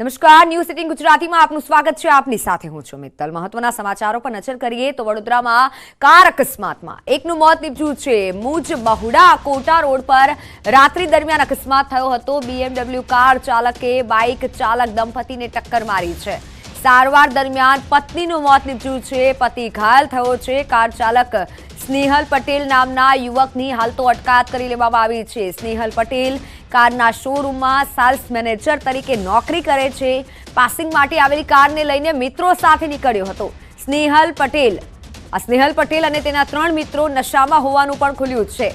નમસ્કાર, ન્યૂઝ 18 ગુજરાતીમાં આપનું સ્વાગત છે. આપની સાથે હું છું મિત્તલ. મહત્વના સમાચારો પર નજર કરીએ તો વડોદરામાં કાર અકસ્માતમાં એકનું મોત નીપજ્યું છે. મુજ બહુડા કોટા રોડ પર રાત્રિ દરમિયાન અકસ્માત થયો હતો. BMW કાર ચાલકે બાઇક ચાલક દંપતીને ટક્કર મારી છે. સારવાર દરમિયાન પત્નીનું મોત નીપજ્યું છે. પતિ ઘાયલ થયો છે. કાર ચાલક સ્નેહલ પટેલ નામના યુવકની હાલ તો અટકાયત કરી લેવામાં આવી છે. સ્નેહલ પટેલ કારના શોરૂમમાં સેલ્સ મેનેજર તરીકે નોકરી કરે છે. પાસિંગ માટે આવેલી કારને લઈને મિત્રો સાથે નીકળ્યો હતો. સ્નેહલ પટેલ અને તેના 3 મિત્રો નશામાં હોવાનું પણ ખુલ્યું છે.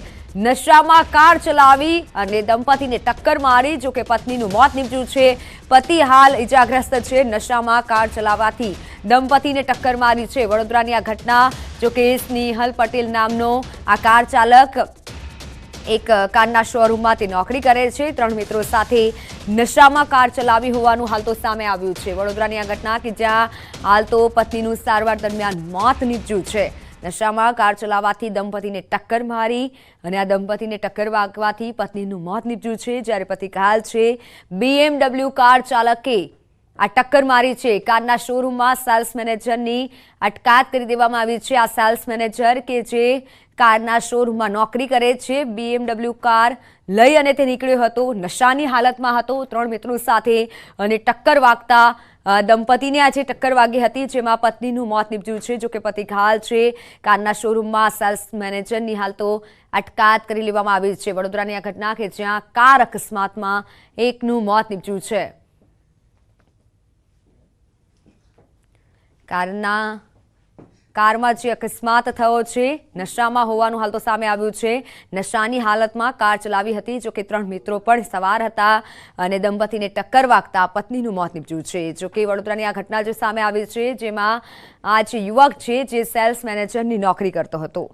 નશામાં કાર ચલાવી અને દંપતીને ટક્કર મારી. જોકે પત્નીનું મોત નીપજ્યું છે. પતિ હાલ ઇજાગ્રસ્ત છે. નશામાં કાર ચલાવવાથી દંપતીને ટક્કર મારી છે. વડોદરાની આ ઘટના, જોકે સ્નેહલ પટેલ નામનો આ કાર ચાલક એક કારના શોરૂમમાં તે નોકરી કરે છે. 3 મિત્રો સાથે નશામાં કાર ચલાવી હોવાનું હાલ તો સામે આવ્યું છે. વડોદરાની આ ઘટના કે જ્યાં હાલ તો પત્નીનું સારવાર દરમિયાન મોત નીપજ્યું છે. નશામાં કાર ચલાવવાથી દંપતીને ટક્કર મારી અને આ દંપતીને ટક્કર વાગવાથી પત્નીનું મોત નીપજ્યું છે. જ્યારે પતિ ઘાયલ છે. BMW કાર ચાલકે આ ટક્કર મારી છે. કારના શોરૂમમાં સેલ્સ મેનેજરની અટકાયત કરી દેવામાં આવી છે. આ સેલ્સ મેનેજર કે જે કારના શોરૂમમાં નોકરી કરે છે, BMW કાર લઈ અને તે નીકળ્યો હતો. નશાની હાલતમાં હતો. 3 મિત્રો સાથે અને ટક્કર વાગતા દંપતીને આજે ટક્કર વાગી હતી, જેમાં પત્નીનું મોત નીપજ્યું છે. જોકે પતિ ઘાયલ છે. કારના શોરૂમમાં સેલ્સ મેનેજરની હાલ તો અટકાયત કરી લેવામાં આવી છે. વડોદરાની આ ઘટના કે જ્યાં કાર અકસ્માતમાં એકનું મોત નીપજ્યું છે. કારમાં જે અકસ્માત થયો છે, નશામાં હોવાનું હાલ તો સામે આવ્યું છે. નશાની હાલતમાં કાર ચલાવી હતી. જોકે 3 મિત્રો પણ સવાર હતા અને દંપતીને ટક્કર વાગતા પત્નીનું મોત નીપજ્યું છે. જોકે વડોદરાની આ ઘટના જે સામે આવી છે, જેમાં આ જે યુવક છે જે સેલ્સ મેનેજરની નોકરી કરતો હતો.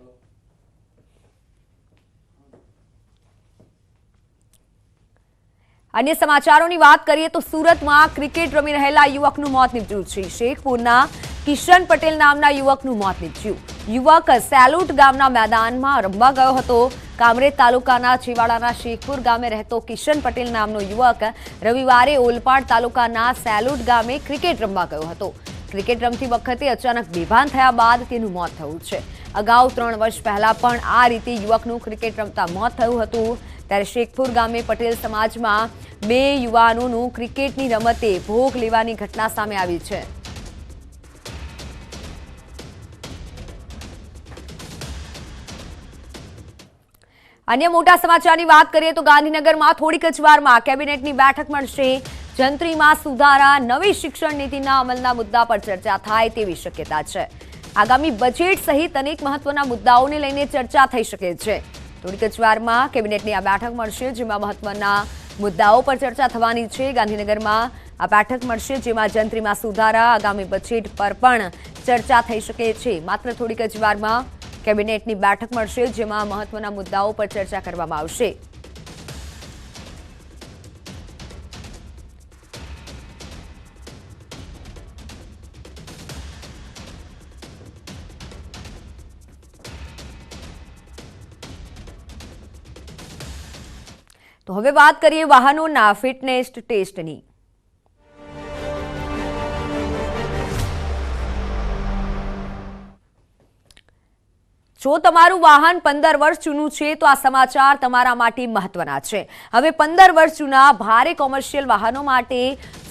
અન્ય સમાચારોની વાત કરીએ તો સુરતમાં ક્રિકેટ રમી રહેલા યુવકનું મોત નીપજ્યું છે. શેખપુરના કિશન પટેલ નામના યુવકનું મોત નીપજ્યું. યુવક સેલુટ ગામના મેદાનમાં રમવા ગયો હતો. કામરેજ તાલુકાના છેવાડાના શેખપુર ગામે રહેતો કિશન પટેલ નામનો યુવક રવિવારે ઓલપાડ તાલુકાના સેલુટ ગામે ક્રિકેટ રમવા ગયો હતો. ક્રિકેટ રમતી વખતે અચાનક બેભાન થયા બાદ તેનું મોત થયું છે. અગાઉ 3 વર્ષ પહેલા પણ આ રીતે યુવકનું ક્રિકેટ રમતા મોત થયું હતું. ત્યારે શેખપુર ગામે પટેલ સમાજમાં 2 યુવાનોનું ક્રિકેટની રમતે ભોગ લેવાની ઘટના સામે આવી છે. અન્ય મોટા સમાચારની વાત કરીએ તો ગાંધીનગરમાં થોડીક જ વારમાં કેબિનેટની બેઠક મળશે. જંત્રીમાં સુધારા, નવી શિક્ષણ નીતિના અમલના મુદ્દા પર ચર્ચા થાય તેવી શક્યતા છે. આગામી બજેટ સહિત અનેક મહત્વના મુદ્દાઓને લઈને ચર્ચા થઈ શકે છે. થોડીક જ વારમાં કેબિનેટની આ બેઠક મળશે, જેમાં મહત્વના મુદ્દાઓ પર ચર્ચા થવાની છે. ગાંધીનગરમાં આ બેઠક મળશે, જેમાં જંત્રીમાં સુધારા, આગામી બજેટ પર પણ ચર્ચા થઈ શકે છે. માત્ર થોડીક જ વારમાં કેબિનેટની બેઠક મળશે, જેમાં મહત્વના મુદ્દાઓ પર ચર્ચા કરવામાં આવશે. તો હવે વાત કરીએ વાહનોના ફિટનેસ ટેસ્ટની. જો તમારું વાહન 15 વર્ષ જૂનું છે તો આ સમાચાર તમારા માટે મહત્વના છે. હવે 15 વર્ષ જૂના ભારે કોમર્શિયલ વાહનો માટે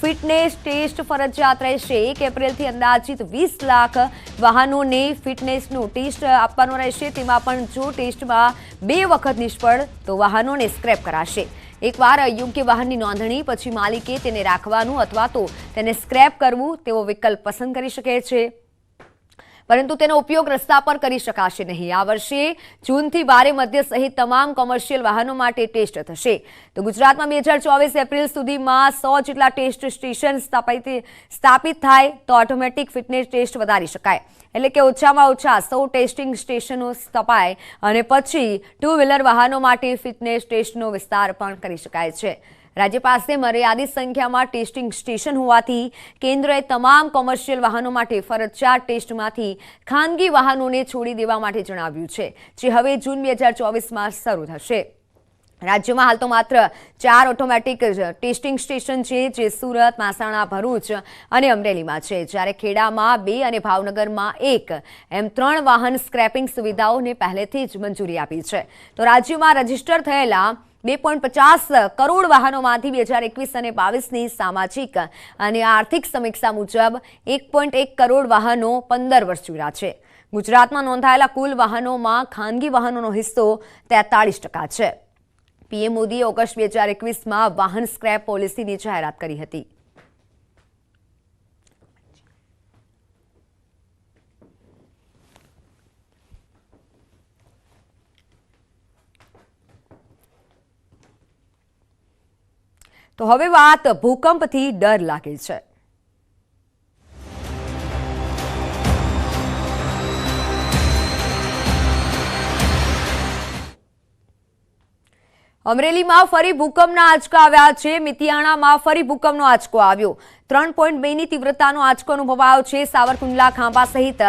ફિટનેસ ટેસ્ટ ફરજિયાત રહેશે. 1 એપ્રિલથી અંદાજિત 20 લાખ વાહનોને ફિટનેસનો ટેસ્ટ આપવાનો રહેશે. તેમાં પણ જો ટેસ્ટમાં 2 વખત નિષ્ફળ તો વાહનોને સ્ક્રેપ કરાશે. એકવાર અયોગ્ય વાહનની નોંધણી પછી માલિકે તેને રાખવાનું અથવા તો તેને સ્ક્રેપ કરવું તેવો વિકલ્પ પસંદ કરી શકે છે, પરંતુ તેનો ઉપયોગ રસ્તા પર કરી શકાશે નહીં. આ વર્ષે જૂનથી 12 મધ્ય સહિત તમામ કોમર્શિયલ વાહનો માટે ટેસ્ટ થશે. તો ગુજરાતમાં 2024 એપ્રિલ સુધીમાં 100 જેટલા ટેસ્ટ સ્ટેશન સ્થાપિત થાય તો ઓટોમેટિક ફિટનેસ ટેસ્ટ વધારી શકાય. એટલે કે ઓછામાં ઓછા 100 ટેસ્ટિંગ સ્ટેશનો સ્થપાય અને પછી 2 વ્હીલર વાહનો માટે ફિટનેસ ટેસ્ટનો વિસ્તાર પણ કરી શકાય છે. રાજ્ય પાસે મર્યાદિત સંખ્યામાં ટેસ્ટિંગ સ્ટેશન હોવાથી કેન્દ્રએ તમામ કોમર્શિયલ વાહનો માટે ફરજિયાત ટેસ્ટમાંથી ખાનગી વાહનોને છોડી દેવા માટે જણાવ્યું છે, જે હવે જૂન 2024માં શરૂ થશે. રાજ્યમાં હાલ તો માત્ર 4 ઓટોમેટિક ટેસ્ટિંગ સ્ટેશન છે, જે સુરત, મહેસાણા, ભરૂચ અને અમરેલીમાં છે, જ્યારે ખેડામાં 2 અને ભાવનગરમાં 1 એમ 3 વાહન સ્ક્રેપિંગ સુવિધાઓને પહેલેથી જ મંજૂરી આપી છે. તો રાજ્યમાં રજીસ્ટર થયેલા 2.50 કરોડ વાહનોમાંથી 2021 અને 22ની સામાજિક અને આર્થિક સમીક્ષા મુજબ 1.1 કરોડ વાહનો 15 વર્ષ જૂના છે. ગુજરાતમાં નોંધાયેલા કુલ વાહનોમાં ખાનગી વાહનોનો હિસ્સો 43% છે. પીએમ મોદીએ ઓગસ્ટ 2021માં વાહન સ્ક્રેપ પોલિસીની જાહેરાત કરી હતી. તો હવે વાત ભૂકંપથી ડર લાગે છે. અમરેલીમાં ફરી ભૂકંપના આંચકા આવ્યા છે. મિતિયાણામાં ફરી ભૂકંપનો આંચકો આવ્યો. 3.2ની તીવ્રતાનો આંચકો અનુભવાયો છે. સાવરકુંડલા, ખાંભા સહિત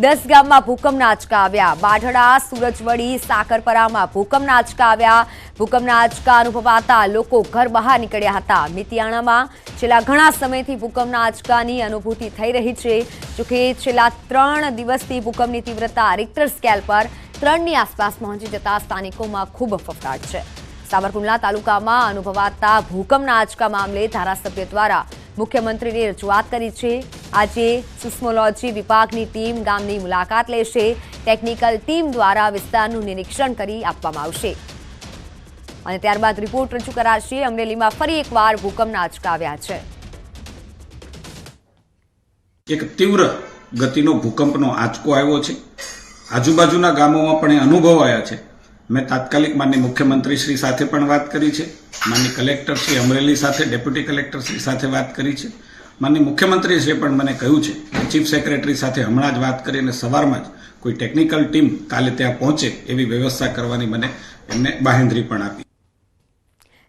10 ગામમાં ભૂકંપના આંચકા આવ્યા. બાઢડા, સુરજવડી, સાકરપરામાં ભૂકંપના આંચકા આવ્યા. ભૂકંપના આંચકા અનુભવાતા લોકો ઘર બહાર નીકળ્યા હતા. મિતિયાણામાં છેલ્લા ઘણા સમયથી ભૂકંપના આંચકાની અનુભૂતિ થઈ રહી છે. જોકે છેલ્લા 3 દિવસથી ભૂકંપની તીવ્રતા રિક્ટર સ્કેલ પર 3ની આસપાસ પહોંચી જતા સ્થાનિકોમાં ખૂબ ફફડાટ છે. સાવરકુંડલા તાલુકામાં અનુભવાતા ભૂકંપના આંચકા મામલે ધારાસભ્ય દ્વારા મુખ્યમંત્રીને રજૂઆત કરી છે. આજે સિસ્મોલોજી વિભાગની ટીમ ગામની મુલાકાત લેશે. ટેકનિકલ ટીમ દ્વારા વિસ્તારનું નિરીક્ષણ કરી આપવામાં આવશે અને ત્યારબાદ રિપોર્ટ રજૂ કરાશે. અમરેલીમાં ફરી એકવાર ભૂકંપના આંચકા આવ્યા છે. એક તીવ્ર ગતિનો ભૂકંપનો આંચકો આવ્યો છે. આજુબાજુના ગામોમાં પણ એ અનુભવાયા છે. મેં તાત્કાલિક માનનીય મુખ્યમંત્રી શ્રી સાથે પણ વાત કરી છે. માનનીય કલેક્ટર શ્રી અમરેલી સાથે, ડેપ્યુટી કલેક્ટર શ્રી સાથે વાત કરી છે. માનનીય મુખ્યમંત્રીશ્રીએ પણ મને કહ્યું છે કે ચીફ સેક્રેટરી સાથે હમણાં જ વાત કરીને સવારમાં જ કોઈ ટેકનિકલ ટીમ કાલે ત્યાં પહોંચે એવી વ્યવસ્થા કરવાની મને એમને બાહેંધરી પણ આપી.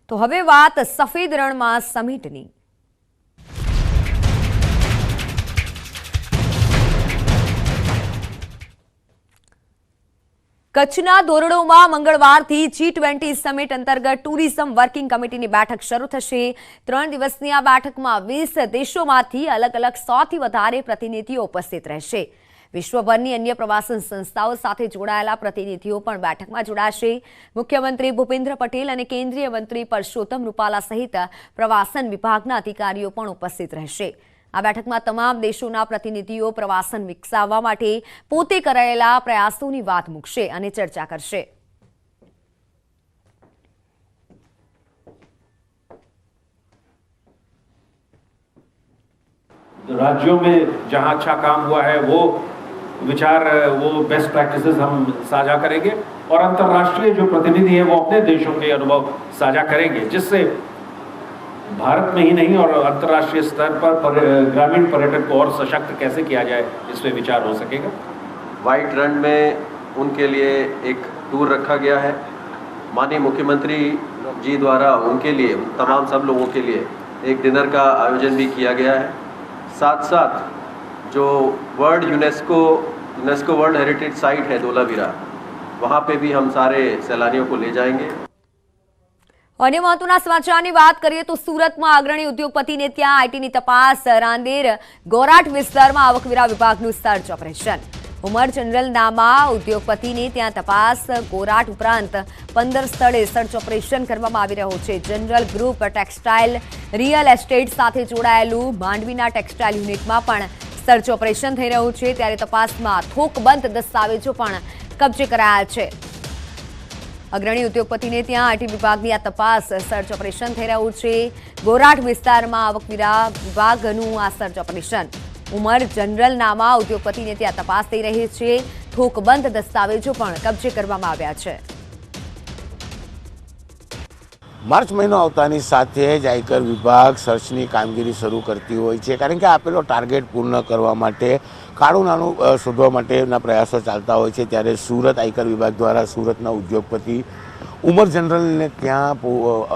તો હવે વાત સફેદ રણમાં સમિટની. કચ્છના ધોરડોમાં મંગળવારથી G20 સમિટ અંતર્ગત ટુરિઝમ વર્કિંગ કમિટીની બેઠક શરૂ થશે. 3 દિવસની આ બેઠકમાં 20 દેશોમાંથી અલગ અલગ 100થી વધારે પ્રતિનિધિઓ ઉપસ્થિત રહેશે. વિશ્વભરની અન્ય પ્રવાસન સંસ્થાઓ સાથે જોડાયેલા પ્રતિનિધિઓ પણ બેઠકમાં જોડાશે. મુખ્યમંત્રી ભૂપેન્દ્ર પટેલ અને કેન્દ્રીય મંત્રી પરસોત્તમ રૂપાલા સહિત પ્રવાસન વિભાગના અધિકારીઓ પણ ઉપસ્થિત રહેશે. આ બેઠકમાં તમામ દેશોના પ્રતિનિધિઓ પ્રવાસન વિકસાવવા માટે પોતે કરાયેલા પ્રયાસોની વાત મૂકશે અને ચર્ચા કરશે. राज्यों में जहां अच्छा काम हुआ है वो विचार, वो बेस्ट प्रैक्टिसेस हम साझा करेंगे और अंतर्राष्ट्रीय जो प्रतिनिधि हैं वो अपने देशों के अनुभव साझा करेंगे, जिससे भारत में ही नहीं और अंतर्राष्ट्रीय स्तर पर ग्रामीण पर्यटन को और सशक्त कैसे किया जाए इस पे विचार हो सकेगा. वाइट रन में उनके लिए एक टूर रखा गया है. माननीय मुख्यमंत्री जी द्वारा उनके लिए, तमाम सब लोगों के लिए एक डिनर का आयोजन भी किया गया है. साथ साथ जो यूनेस्को वर्ल्ड हेरिटेज साइट है धोलावीरा, वहाँ पे भी हम सारे सैलानियों को ले जाएंगे. अन्य महत्वના સમાચારની વાત કરીએ તો સુરતમાં અગ્રણી ઉદ્યોગપતિને ત્યાં આઈટીની તપાસ. રાંદેર ગોરાટ વિસ્તારમાં આવકવેરા વિભાગનું સર્ચ ઓપરેશન. ઉમર જનરલ નામા ઉદ્યોગપતિને ત્યાં તપાસ. ગોરાટ ઉપરાંત 15 સ્થળે સર્ચ ઓપરેશન કરવામાં આવી રહ્યું છે. General group textile real estate સાથે જોડાયેલું માંડવીના ટેક્સટાઇલ યુનિટમાં પણ સર્ચ ઓપરેશન થઈ રહ્યું છે. ત્યારે તપાસમાં થોકબંધ દસ્તાવેજો પણ કબજે કરાયા છે. અગ્રણી ઉદ્યોગપતિને ત્યાં આઈટી વિભાગની આ તપાસ સર્ચ ઓપરેશન થઈ રહ્યું છે. ગોરાટ વિસ્તારમાં આવકવેરા વિભાગનું આ સર્ચ ઓપરેશન. ઉમર જનરલ નામા ઉદ્યોગપતિને ત્યાં તપાસ થઈ રહી છે. થોકબંધ દસ્તાવેજો પણ કબજે કરવામાં આવ્યા છે. માર્ચ મહિનો આવતાની સાથે જ આયકર વિભાગ સર્ચની કામગીરી શરૂ કરતી હોય છે, કારણ કે આપેલો ટાર્ગેટ પૂર્ણ કરવા માટે કાળું નાણું શોધવા માટેના પ્રયાસો ચાલતા હોય છે. ત્યારે સુરત આયકર વિભાગ દ્વારા સુરતના ઉદ્યોગપતિ ઉમર જનરલને ત્યાં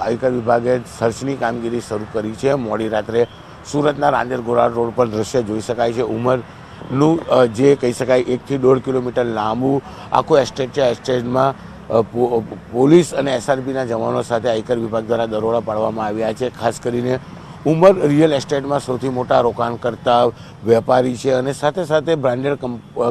આયકર વિભાગે સર્ચની કામગીરી શરૂ કરી છે. મોડી રાત્રે સુરતના રાંદેર ગોરાટ રોડ પર દ્રશ્ય જોઈ શકાય છે. ઉમરનું જે કહી શકાય 1 થી 1.5 કિલોમીટર લાંબુ આખું એસ્ટેટ છે. એસ્ટેટમાં પોલીસ અને SRPના જવાનો સાથે આયકર વિભાગ દ્વારા દરોડા પાડવામાં આવ્યા છે. ખાસ કરીને ઉમર રિયલ એસ્ટેટમાં સૌથી મોટા રોકાણકર્તા વેપારી છે અને સાથે સાથે બ્રાન્ડેડ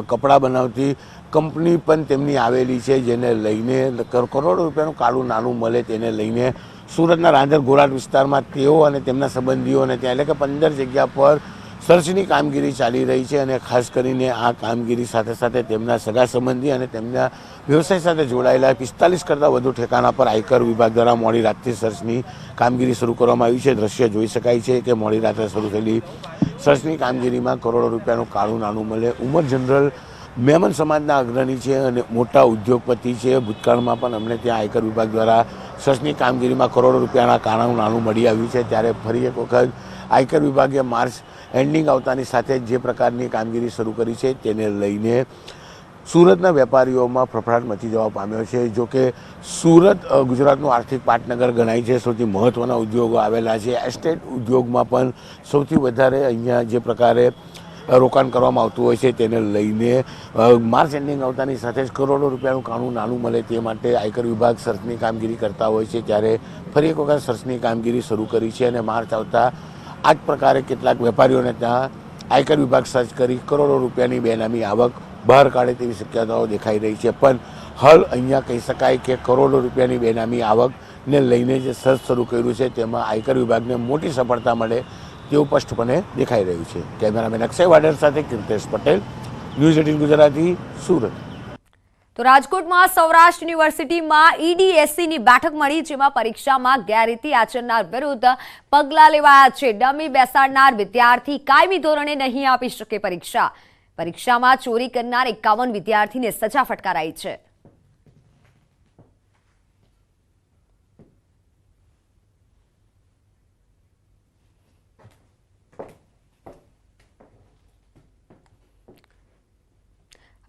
કપડાં બનાવતી કંપની પણ તેમની આવેલી છે, જેને લઈને કરોડો રૂપિયાનું કાળું નાણું મળે તેને લઈને સુરતના રાંદેર ઘોરાટ વિસ્તારમાં તેઓ અને તેમના સંબંધીઓને ત્યાં એટલે કે 15 જગ્યા પર સર્ચની કામગીરી ચાલી રહી છે અને ખાસ કરીને આ કામગીરી સાથે સાથે તેમના સગા સંબંધી અને તેમના વ્યવસાય સાથે જોડાયેલા 45 કરતાં વધુ ઠેકાણા પર આયકર વિભાગ દ્વારા મોડી રાતથી સર્ચની કામગીરી શરૂ કરવામાં આવી છે. દ્રશ્ય જોઈ શકાય છે કે મોડી રાત્રે શરૂ થયેલી સર્ચની કામગીરીમાં કરોડો રૂપિયાનું કાળું નાણું મળે. ઉમર જનરલ મેમન સમાજના અગ્રણી છે અને મોટા ઉદ્યોગપતિ છે. ભૂતકાળમાં પણ અમને ત્યાં આયકર વિભાગ દ્વારા સર્ચની કામગીરીમાં કરોડો રૂપિયાના કાળું નાણું મળી આવ્યું છે. ત્યારે ફરી એક વખત આયકર વિભાગે માર્ચ એન્ડિંગ આવતાની સાથે જે પ્રકારની કામગીરી શરૂ કરી છે તેને લઈને સુરતના વેપારીઓમાં ફફડાટ મચી જવા પામ્યો છે. જો કે સુરત ગુજરાતનું આર્થિક પાટનગર ગણાય છે. સૌથી મહત્ત્વના ઉદ્યોગો આવેલા છે. એસ્ટેટ ઉદ્યોગમાં પણ સૌથી વધારે અહીંયા જે પ્રકારે રોકાણ કરવામાં આવતું હોય છે તેને લઈને માર્ચ એન્ડિંગ આવતાની સાથે જ કરોડો રૂપિયાનું કાળું નાણું મળે તે માટે આયકર વિભાગ સર્ચની કામગીરી કરતા હોય છે. ત્યારે ફરી એક વખત સર્ચની કામગીરી શરૂ કરી છે અને માર્ચ આવતા આ જ પ્રકારે કેટલાક વેપારીઓને ત્યાં આયકર વિભાગ સર્ચ કરી કરોડો રૂપિયાની બેનામી આવક બહાર કાઢે તેવી શક્યતાઓ દેખાઈ રહી છે. પણ હાલ અહીંયા કહી શકાય કે કરોડો રૂપિયાની બેનામી આવકને લઈને જે સર્ચ શરૂ કર્યું છે તેમાં આયકર વિભાગને મોટી સફળતા મળે તેવું સ્પષ્ટપણે દેખાઈ રહ્યું છે. કેમેરામેન અક્ષય વાડેર સાથે કીર્તેશ પટેલ, ન્યૂઝ 18 ગુજરાતી, સુરત. તો રાજકોટમાં સૌરાષ્ટ્ર યુનિવર્સિટીમાં EDSCની બેઠક મળી, જેમાં પરીક્ષામાં ગેરરીતિ આચરનાર વિરુદ્ધ પગલાં લેવાયા છે. ડમી બેસાડનાર વિદ્યાર્થી કાયમી ધોરણે નહીં આપી શકે પરીક્ષા. પરીક્ષામાં ચોરી કરનાર 51 વિદ્યાર્થીને સજા ફટકારાઈ છે.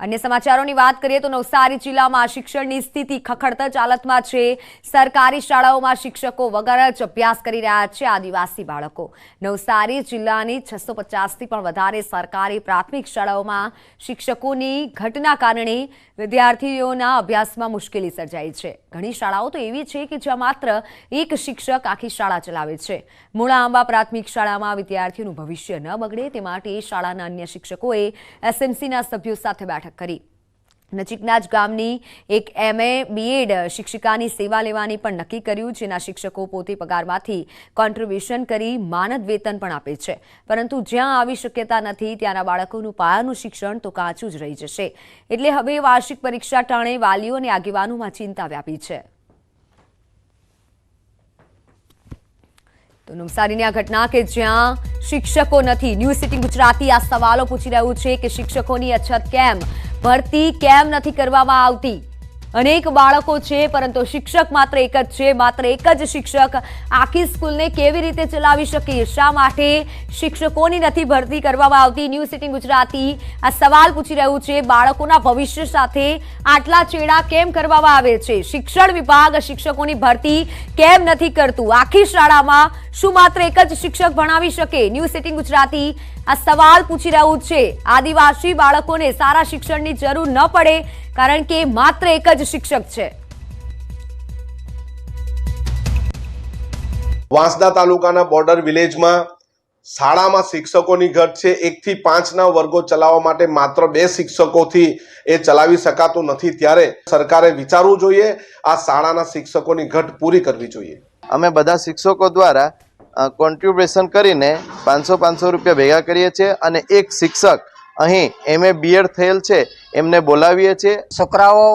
અન્ય સમાચારોની વાત કરીએ તો નવસારી જિલ્લામાં શિક્ષણની સ્થિતિ ખખડતજ હાલતમાં છે. સરકારી શાળાઓમાં શિક્ષકો વગર જ અભ્યાસ કરી રહ્યા છે આદિવાસી બાળકો. નવસારી જિલ્લાની 650થી પણ વધારે સરકારી પ્રાથમિક શાળાઓમાં શિક્ષકોની ઘટના કારણે વિદ્યાર્થીઓના અભ્યાસમાં મુશ્કેલી સર્જાઈ છે. ઘણી શાળાઓ તો એવી છે કે જ્યાં માત્ર એક શિક્ષક આખી શાળા ચલાવે છે. મૂળા આંબા પ્રાથમિક શાળામાં વિદ્યાર્થીઓનું ભવિષ્ય ન બગડે તે માટે શાળાના અન્ય શિક્ષકોએ SMCના સભ્યો સાથે બેઠક કરી. નજીકના જ ગામની એક MA BEd શિક્ષિકાની સેવા લેવાની પણ નક્કી કર્યું, જેના શિક્ષકો પોતે પગારમાંથી કોન્ટ્રીબ્યુશન કરી માનદ વેતન પણ આપે છે. પરંતુ જ્યાં આવી શક્યતા નથી ત્યાંના બાળકોનું પાયાનું શિક્ષણ તો કાચું જ રહી જશે. એટલે હવે વાર્ષિક પરીક્ષા ટાણે વાલીઓ અને આગેવાનોમાં ચિંતા વ્યાપી છે. તો નવસારીની આ ઘટના કે જ્યાં શિક્ષકો નથી, ન્યૂઝ 18 ગુજરાતી આ સવાલો પૂછી રહ્યું છે કે શિક્ષકોની અછત કેમ, ભરતી કેમ નથી કરવામાં આવતી. અનેક બાળકો છે પરંતુ શિક્ષક માત્ર એક જ છે. માત્ર એક જ શિક્ષક આખી સ્કૂલને કેવી રીતે ચલાવી શકે? શા માટે શિક્ષકોની નથી ભરતી કરવામાં આવતી? ન્યૂઝ 18 ગુજરાતી આ સવાલ પૂછી રહ્યું છે. બાળકોના ભવિષ્ય સાથે આટલા ચેડા કેમ કરવામાં આવે છે? શિક્ષણ વિભાગ શિક્ષકોની ભરતી કેમ નથી કરતું? આખી શાળામાં શું માત્ર એક જ શિક્ષક ભણાવી શકે? ન્યૂઝ 18 ગુજરાતી આ સવાલ પૂછી રહ્યું છે. આદિવાસી બાળકોને સારા શિક્ષણની જરૂર ન પડે કારણ કે માત્ર એક જ શિક્ષક છે. વાંસદા તાલુકાના બોર્ડર વિલેજમાં શાળામાં શિક્ષકોની ઘટ છે. 1 થી 5ના વર્ગો ચલાવવા માટે માત્ર 2 શિક્ષકોથી એ ચલાવી શકાતું નથી. ત્યારે સરકારે વિચારવું જોઈએ, આ શાળાના શિક્ષકોની ઘટ પૂરી કરવી જોઈએ. અમે બધા શિક્ષકો દ્વારા કોન્ટ્રીબ્યુશન કરીને 500 રૂપિયા ભેગા કરીએ છીએ અને એક શિક્ષક અહીં MA BEd થયેલ છે એમને બોલાવીએ છીએ. છોકરાઓ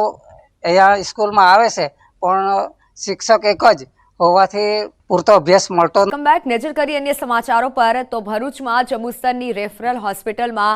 અહીંયા સ્કૂલમાં આવે છે પણ શિક્ષક એક જ હોવાથી પૂરતો અભ્યાસ મળતો વેલકમ બેક. નજર કરી અન્ય સમાચારો પર તો ભરૂચમાં જંબુસરની રેફરલ હોસ્પિટલમાં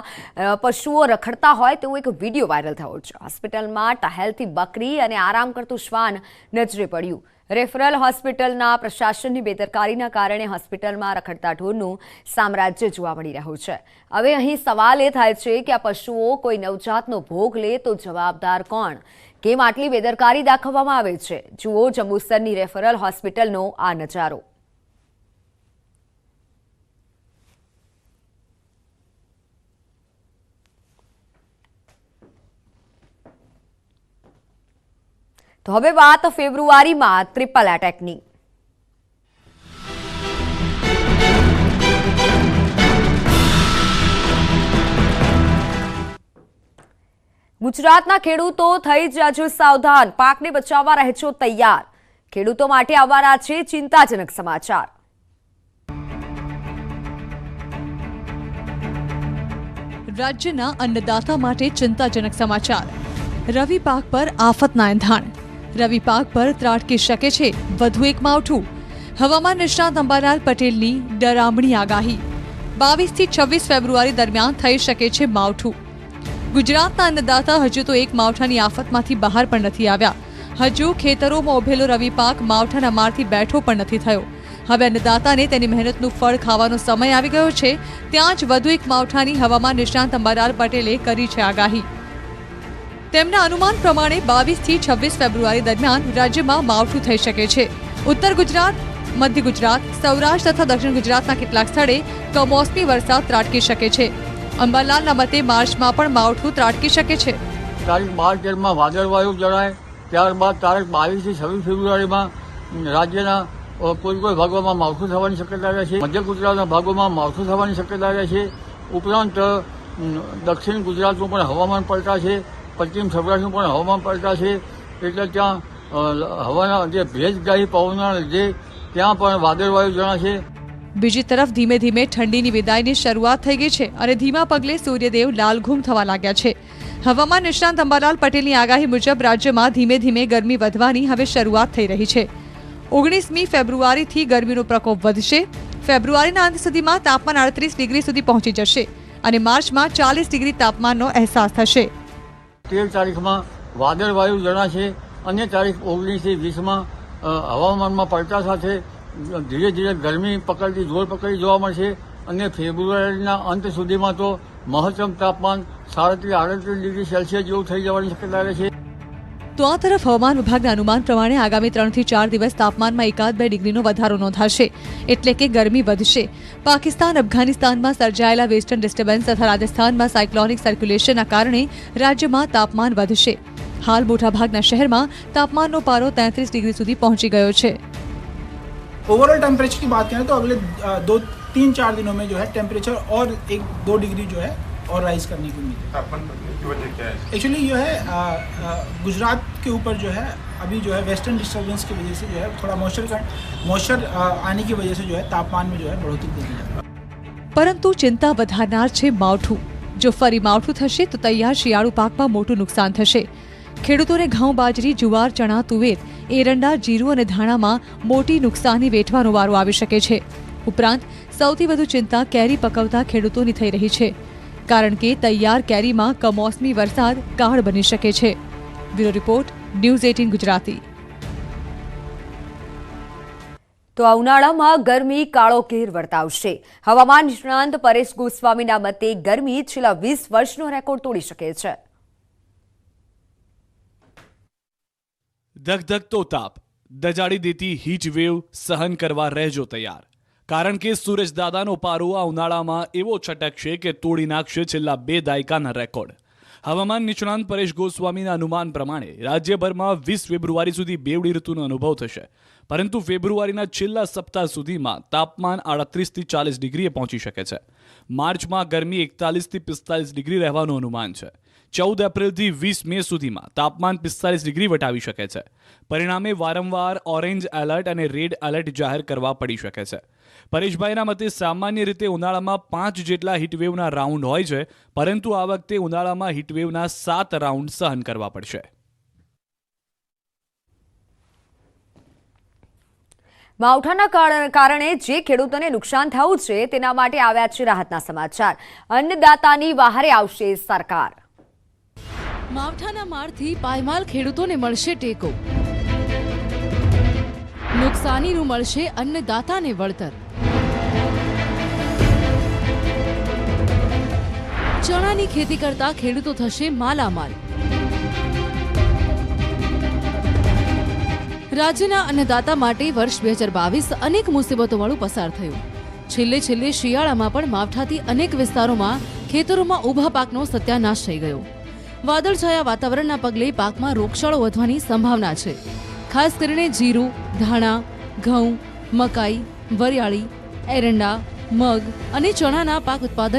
પશુઓ રખડતા હોય તેવો એક વિડીયો વાયરલ થયો છે. હોસ્પિટલમાં ટહેલતી બકરી અને આરામ કરતું શ્વાન નજરે પડ્યું. રેફરલ હોસ્પિટલના પ્રશાસનની બેદરકારીના કારણે હોસ્પિટલમાં રખડતા ઢોરનું સામ્રાજ્ય જોવા મળી રહ્યું છે. હવે અહીં સવાલ એ થાય છે કે આ પશુઓ કોઈ નવજાતનો ભોગ લે તો જવાબદાર કોણ? કેમ આટલી બેદરકારી દાખવવામાં આવે છે? જુઓ જંબુસરની રેફરલ હોસ્પિટલનો આ નજારો. તો હવે વાત ફેબ્રુઆરીમાં ટ્રિપલ એટેકની. ગુજરાતના ખેડૂતો થઈ જજો સાવધાન, પાકને બચાવવા રહેજો તૈયાર. ખેડૂતો માટે આવવાના છે ચિંતાજનક સમાચાર. રાજ્યના અન્નદાતા માટે ચિંતાજનક સમાચાર. રવિ પાક પર આફતના એંધાણ. રવિ પાક પર ત્રાટકી શકે છે વધુ એક માવઠું. હવામાન નિષ્ણાત અંબાલાલ પટેલની ડરામણી આગાહી. 22 થી 26 ફેબ્રુઆરી દરમિયાન થઈ શકે છે માવઠું. ગુજરાતના અન્નદાતા હજુ તો એક માવઠાની આફતમાંથી બહાર પણ નથી આવ્યા. હજુ ખેતરોમાં ઉભેલો રવિ પાક માવઠાના મારથી બેઠો પણ નથી થયો. હવે અન્નદાતાને તેની મહેનતનું ફળ ખાવાનો સમય આવી ગયો છે. ત્યાં જ વધુ એક માવઠાની હવામાન નિષ્ણાત અંબાલાલ પટેલે કરી છે આગાહી. તેમના અનુમાન પ્રમાણે 22 થી 26 ફેબ્રુઆરી દરમિયાન રાજ્યમાં માવઠું થઈ શકે છે. ઉત્તર ગુજરાત, મધ્ય ગુજરાત, સૌરાષ્ટ્ર તથા દક્ષિણ ગુજરાતના કેટલાક સ્થળે કમોસમી વરસાદ ત્રાટકી શકે છે. અંબાલાલના મતે માર્ચમાં પણ માવઠું ત્રાટકી શકે છે. તારીખ 12-13માં વાદળવાયુ જણાય, ત્યારબાદ તારીખ 22 થી 26 ફેબ્રુઆરીમાં રાજ્યના કોઈ ભાગોમાં માવઠું થવાની શક્યતા રહે છે. મધ્ય ગુજરાતના ભાગોમાં માવઠું થવાની શક્યતા રહે છે. ઉપરાંત દક્ષિણ ગુજરાતનું પણ હવામાન પલટા છે, પશ્ચિમ સૌરાષ્ટ્રનું પણ હવામાન પલટા છે. એટલે ત્યાં હવાના જે ભેજગાહી પવનના લીધે ત્યાં પણ વાદળવાયુ જણાશે. બીજી તરફ ધીમે ધીમે ઠંડીની વિદાયની શરૂઆત થઈ ગઈ છે અને ધીમા પગલે સૂર્યદેવ લાલઘૂમ થવા લાગ્યા છે. હવામાન નિષ્ણાત અંબાલાલ પટેલની આગાહી મુજબ રાજ્યમાં ધીમે ધીમે ગરમી વધવાની હવે શરૂઆત થઈ રહી છે. 19મી ફેબ્રુઆરીથી ગરમીનો પ્રકોપ વધશે. ફેબ્રુઆરીના અંત સુધીમાં તાપમાન 38 ડિગ્રી સુધી પહોંચી જશે અને માર્ચમાં 40 ડિગ્રી તાપમાનનો અહેસાસ થશે. 13 તારીખમાં વાદળવાયુ જણાશે અને તારીખ 19 થી 20માં હવામાનમાં પલટા સાથે ધીરે ધીરે ગરમી જોર પકડી જોવા મળશે અને ફેબ્રુઆરીના અંત સુધીમાં તો મહત્તમ તાપમાન 37-38 ડિગ્રી સેલ્સિયસ જેવું થઈ જવાની શક્યતા રહે છે. તો આ તરફ હવામાન વિભાગના અનુમાન પ્રમાણે આગામી 3 થી 4 દિવસ તાપમાનમાં 1-2 ડિગ્રીનો વધારો નોંધાશે, એટલે કે ગરમી વધશે. પાકિસ્તાન અફઘાનિસ્તાનમાં સર્જાયેલા વેસ્ટર્ન ડિસ્ટર્બન્સ તથા રાજસ્થાનમાં સાયક્લોનિક સર્ક્યુલેશનના કારણે રાજ્યમાં તાપમાન વધશે. હાલ મોટાભાગના શહેરમાં તાપમાનનો પારો 33 ડિગ્રી સુધી પહોંચી ગયો છે. ओवरऑल टेम्परेचर की बात करें तो अगले 2-3-4 दिनों में जो है टेम्परेचर और 1-2 डिग्री जो है और राइज करने की उम्मीद है. तापमान बढ़ने की वजह क्या है? एक्चुअली जो है गुजरात के ऊपर जो है अभी जो है वेस्टर्न डिस्टर्बेंस की वजह से जो है थोड़ा मॉइस्चर आने की वजह से जो है तापमान में जो है बढ़ोतरी देखी है. પરંતુ ચિંતા વધારનાર છે માવઠું. જો ફરી માવઠું થશે તો તૈયાર શિયાળુ પાકમાં મોટું નુકસાન થશે. ખેડૂતોને ઘઉં, બાજરી, જુવાર, ચણા, તુવેર, એરંડા, જીરું અને ધાણામાં મોટી નુકસાની વેઠવાનો વારો આવી શકે છે. ઉપરાંત સૌથી વધુ ચિંતા કેરી પકવતા ખેડૂતોની થઈ રહી છે, કારણ કે તૈયાર કેરીમાં કમોસમી વરસાદ કાળ બની શકે છે. Bureau report, news 18 Gujarati. તો આ ઉનાળામાં ગરમી કાળોકેર વર્તાવશે. હવામાન નિષ્ણાંત પરેશ ગોસ્વામીના મતે ગરમી છેલ્લા 20 વર્ષનો રેકોર્ડ તોડી શકે છે. ધગધગતો તાપ, દજાડી દેતી હીટ વેવ સહન કરવા રહેજો તૈયાર, કારણ કે સૂરજદાદાનો પારો આ ઉનાળામાં એવો છટકશે કે તોડી નાખશે છેલ્લા 2 દાયકાના રેકોર્ડ. હવામાન નિષ્ણાંત પરેશ ગોસ્વામીના અનુમાન પ્રમાણે રાજ્યભરમાં 20 ફેબ્રુઆરી સુધી બેવડી ઋતુનો અનુભવ થશે, પરંતુ ફેબ્રુઆરીના છેલ્લા સપ્તાહ સુધીમાં તાપમાન 38 થી 40 ડિગ્રીએ પહોંચી શકે છે. માર્ચમાં ગરમી 41 થી 45 ડિગ્રી રહેવાનું અનુમાન છે. 14 એપ્રિલથી 20 મે સુધીમાં તાપમાન 45 ડિગ્રી વટાવી શકે છે. પરિણામે વારંવાર ઓરેન્જ એલર્ટ અને રેડ એલર્ટ જાહેર કરવા પડી શકે છે. પરેશભાઈના મતે સામાન્ય રીતે ઉનાળામાં 5 જેટલા હીટવેવના રાઉન્ડ હોય છે, પરંતુ આ વખતે ઉનાળામાં હીટવેવના 7 રાઉન્ડ સહન કરવા પડશે. માવઠાના કારણે જે ખેડૂતોને નુકસાન થયું છે તેના માટે આવ્યા છે રાહતના સમાચાર. અન્નદાતાની વહારે આવશે સરકાર. માવઠાના મારથી પાયમાલ ખેડૂતોને મળશે ટેકો. નુકસાનીનું મળશે અન્નદાતાને વળતર. ચણાની ખેતી કરતા ખેડૂતો થશે માલામાલ. રાજ્યના અન્નદાતા માટે વર્ષ 2022 અનેક મુસીબતોવાળું પસાર થયું. છેલ્લે શિયાળામાં પણ માવઠાથી અનેક વિસ્તારોમાં ખેતરોમાં ઊભા પાકનો સત્યાનાશ થઈ ગયો. વાદળછાયા વાતાવરણના પગલે પાકમાં રોગચાળો વધવાની સંભાવના છે. ખાસ કરીને જીરું, ધાણા, ઘઉં, મકાઈ, વરિયાળી, એરંડા, મગ અને ચણાના પાક ઉત્પાદન